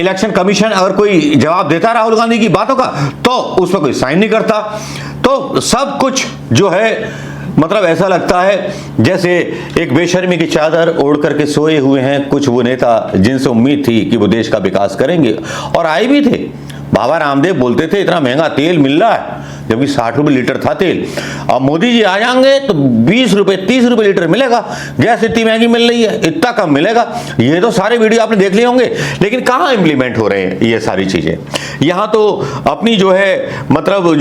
Election commission अगर कोई जवाब देता राहुल गांधी की बातों का तो उस पर कोई साइन नहीं करता। तो सब कुछ जो है मतलब ऐसा लगता है जैसे एक बेशर्मी की चादर ओढ़ करके सोए हुए हैं कुछ वो नेता जिनसे उम्मीद थी कि वो देश का विकास करेंगे, और आए भी थे। बाबा रामदेव बोलते थे इतना महंगा तेल मिल रहा है, जबकि 60 रुपए लीटर था तेल। अब मोदी जी आ जाएंगे तो 20 रुपए 30 रुपए लीटर मिलेगा। गैस इतनी महंगी मिल रही है, इतना कम मिलेगा। ये तो सारे वीडियो आपने देख लिए होंगे, लेकिन कहाँ इंप्लीमेंट हो रहे हैं ये सारी चीजें। यहाँ तो अपनी जो है मतलब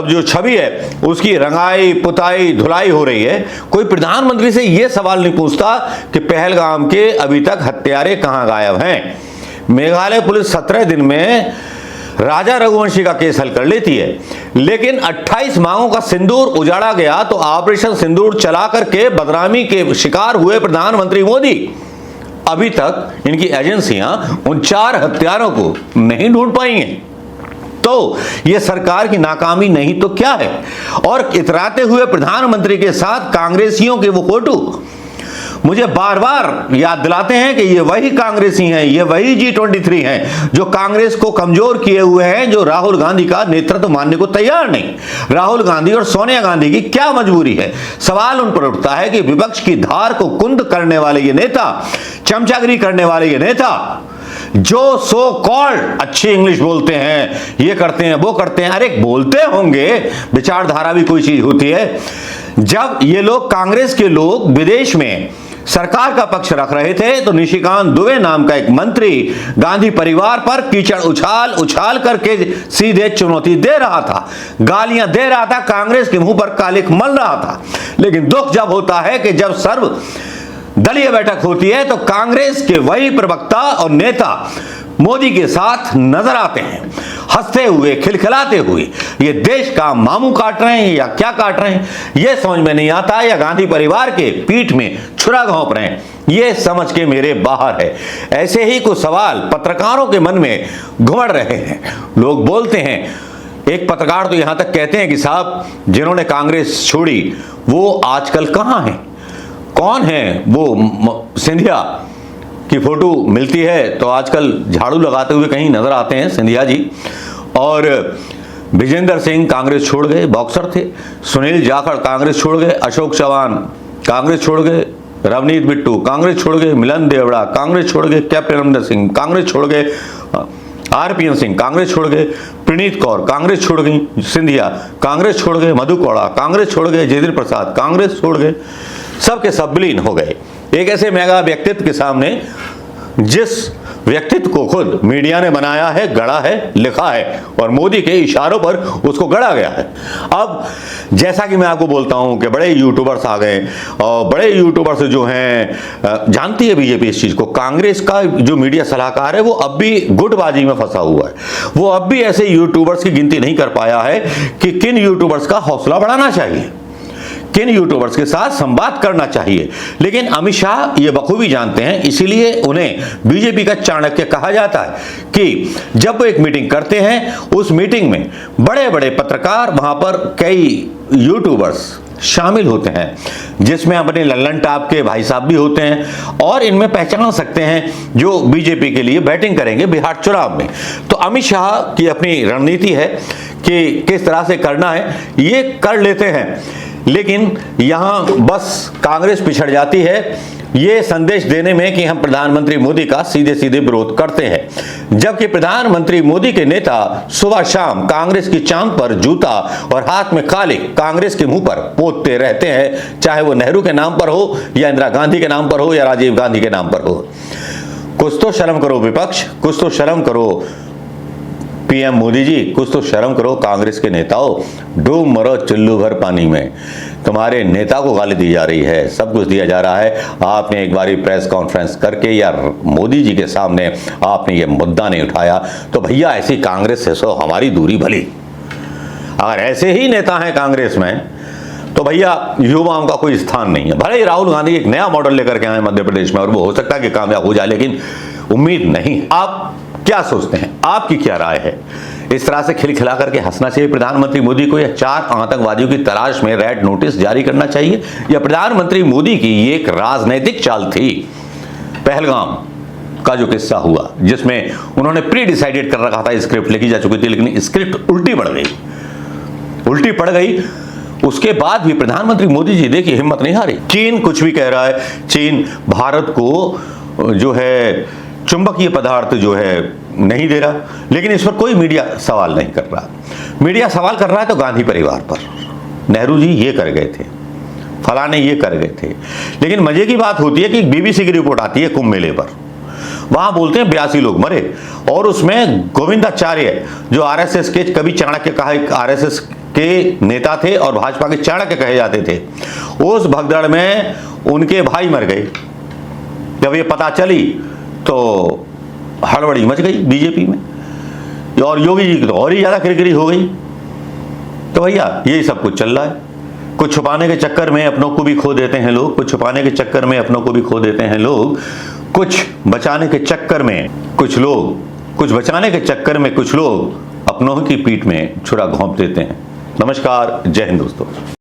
जो छवि है उसकी रंगाई पुताई धुलाई हो रही है। कोई प्रधानमंत्री से ये सवाल नहीं पूछता कि पहलगाम के अभी तक हत्यारे कहाँ गायब हैं। मेघालय पुलिस 17 दिन में राजा रघुवंशी का केस हल कर लेती है, लेकिन 28 मांगों का सिंदूर उजाड़ा गया तो ऑपरेशन सिंदूर चला करके बदनामी के शिकार हुए प्रधानमंत्री मोदी अभी तक इनकी एजेंसियां उन 4 हत्यारों को नहीं ढूंढ पाई हैं। तो ये सरकार की नाकामी नहीं तो क्या है। और इतराते हुए प्रधानमंत्री के साथ कांग्रेसियों के वो फोटो मुझे बार बार याद दिलाते हैं कि ये वही कांग्रेसी हैं, ये वही G23 हैं जो कांग्रेस को कमजोर किए हुए हैं, जो राहुल गांधी का नेतृत्व मानने को तैयार नहीं। राहुल गांधी और सोनिया गांधी की क्या मजबूरी है। सवाल उन पर उठता है कि विपक्ष की धार को कुंद करने वाले ये नेता, चमचागिरी करने वाले ये नेता, जो सो कॉल्ड अच्छी इंग्लिश बोलते हैं, ये करते हैं वो करते हैं, अरे बोलते होंगे, विचारधारा भी कोई चीज होती है। जब ये लोग कांग्रेस के लोग विदेश में सरकार का पक्ष रख रहे थे तो निशिकांत दुबे नाम का एक मंत्री गांधी परिवार पर कीचड़ उछाल उछाल करके सीधे चुनौती दे रहा था, गालियां दे रहा था, कांग्रेस के मुंह पर कालिख मल रहा था। लेकिन दुख जब होता है कि जब सर्व दलीय बैठक होती है तो कांग्रेस के वही प्रवक्ता और नेता मोदी के साथ नजर आते हैं, हंसते हुए खिलखिलाते हुए। ये देश का मामू काट रहे हैं या क्या काट रहे हैं ये समझ में नहीं आता, या गांधी परिवार के पीठ में छुरा घोंप रहे हैं ये समझ के मेरे बाहर है। ऐसे ही कुछ सवाल पत्रकारों के मन में घुमड़ रहे हैं। लोग बोलते हैं, एक पत्रकार तो यहां तक कहते हैं कि साहब जिन्होंने कांग्रेस छोड़ी वो आजकल कहां हैं, कौन है वो। सिंधिया की फोटो मिलती है तो आजकल झाड़ू लगाते हुए कहीं नजर आते हैं सिंधिया जी। और विजेंद्र सिंह कांग्रेस छोड़ गए, बॉक्सर थे। सुनील जाखड़ कांग्रेस छोड़ गए, अशोक चौहान कांग्रेस छोड़ गए, रवनीत बिट्टू कांग्रेस छोड़ गए, मिलन देवड़ा कांग्रेस छोड़ गए, कैप्टन अमरिंदर सिंह कांग्रेस छोड़ गए, RPN सिंह कांग्रेस छोड़ गए, प्रणीत कौर कांग्रेस छोड़ गई, सिंधिया कांग्रेस छोड़ गए, मधु कोड़ा कांग्रेस छोड़ गए, जयेंद्र प्रसाद कांग्रेस छोड़ गए। सबके सब विलीन हो गए एक ऐसे मेगा व्यक्तित्व के सामने जिस व्यक्तित्व को खुद मीडिया ने बनाया है, गढ़ा है, लिखा है और मोदी के इशारों पर उसको गढ़ा गया है। अब जैसा कि मैं आपको बोलता हूं कि बड़े यूट्यूबर्स आ गए और बड़े यूट्यूबर्स जो हैं, जानती है बीजेपी इस चीज को, कांग्रेस का जो मीडिया सलाहकार है वो अब भी गुटबाजी में फंसा हुआ है। वो अब भी ऐसे यूट्यूबर्स की गिनती नहीं कर पाया है कि किन यूट्यूबर्स का हौसला बढ़ाना चाहिए, किन यूट्यूबर्स के साथ संवाद करना चाहिए। लेकिन अमित शाह ये बखूबी जानते हैं, इसीलिए उन्हें बीजेपी का चाणक्य कहा जाता है कि जब वो एक मीटिंग करते हैं उस मीटिंग में बड़े बड़े पत्रकार, वहां पर कई यूट्यूबर्स शामिल होते हैं, जिसमें अपने लल्लन टॉप के भाई साहब भी होते हैं और इनमें पहचान सकते हैं जो बीजेपी के लिए बैटिंग करेंगे बिहार चुनाव में। तो अमित शाह की अपनी रणनीति है कि किस तरह से करना है, ये कर लेते हैं। लेकिन यहां बस कांग्रेस पिछड़ जाती है ये संदेश देने में कि हम प्रधानमंत्री मोदी का सीधे सीधे विरोध करते हैं, जबकि प्रधानमंत्री मोदी के नेता सुबह शाम कांग्रेस की चांद पर जूता और हाथ में कालिख कांग्रेस के मुंह पर पोतते रहते हैं, चाहे वो नेहरू के नाम पर हो या इंदिरा गांधी के नाम पर हो या राजीव गांधी के नाम पर हो। कुछ तो शर्म करो विपक्ष, कुछ तो शर्म करो PM मोदी जी, कुछ तो शर्म करो कांग्रेस के नेताओं। डूब मरो चुल्लू भर पानी में। तुम्हारे नेता को गाली दी जा रही है, सब कुछ दिया जा रहा है। आपने एक बारी प्रेस कॉन्फ्रेंस करके या मोदी जी के सामने आपने ये मुद्दा नहीं उठाया तो भैया ऐसी कांग्रेस से सो हमारी दूरी भली। अगर ऐसे ही नेता हैं कांग्रेस में तो भैया युवाओं का कोई स्थान नहीं है। भले ही राहुल गांधी एक नया मॉडल लेकर के आए मध्य प्रदेश में और वो हो सकता है कि कामयाब हो जाए, लेकिन उम्मीद नहीं। आप क्या सोचते हैं, आपकी क्या राय है? इस तरह से खिलखिला करके हंसना चाहिए प्रधानमंत्री मोदी को, या 4 आतंकवादियों की तलाश में रेड नोटिस जारी करना चाहिए, या प्रधानमंत्री मोदी की ये एक राजनीतिक चाल थी पहलगाम का जो किस्सा हुआ, जिसमें उन्होंने प्री डिसाइडेड कर रखा था, स्क्रिप्ट लिखी जा चुकी थी, लेकिन स्क्रिप्ट उल्टी पड़ गई। उसके बाद भी प्रधानमंत्री मोदी जी देखिए हिम्मत नहीं हारी। चीन कुछ भी कह रहा है, चीन भारत को जो है चुंबकीय पदार्थ जो है नहीं दे रहा, लेकिन इस पर कोई मीडिया सवाल नहीं कर रहा। मीडिया सवाल कर रहा है तो गांधी परिवार पर, नेहरू जी ये कर गए थे, फलाने ये कर गए थे। लेकिन मजे की बात होती है कि बीबीसी की रिपोर्ट आती है कुंभ मेले पर, वहां बोलते हैं 82 लोग मरे, और उसमें गोविंदाचार्य जो आरएसएस के, कभी चाणक्य कहा, आरएसएस के नेता थे और भाजपा के चाणक्य कहे जाते थे, उस भगदड़ में उनके भाई मर गए। जब ये पता चली तो हड़बड़ी मच गई बीजेपी में, और योगी जी की तो और ही ज्यादा किरकिरी हो गई। तो भैया यही सब कुछ चल रहा है। कुछ छुपाने के चक्कर में अपनों को भी खो देते हैं लोग, कुछ छुपाने के चक्कर में अपनों को भी खो देते हैं लोग, कुछ बचाने के चक्कर में कुछ लोग अपनों की पीठ में छुरा घोंप देते हैं। नमस्कार, जय हिंद दोस्तों।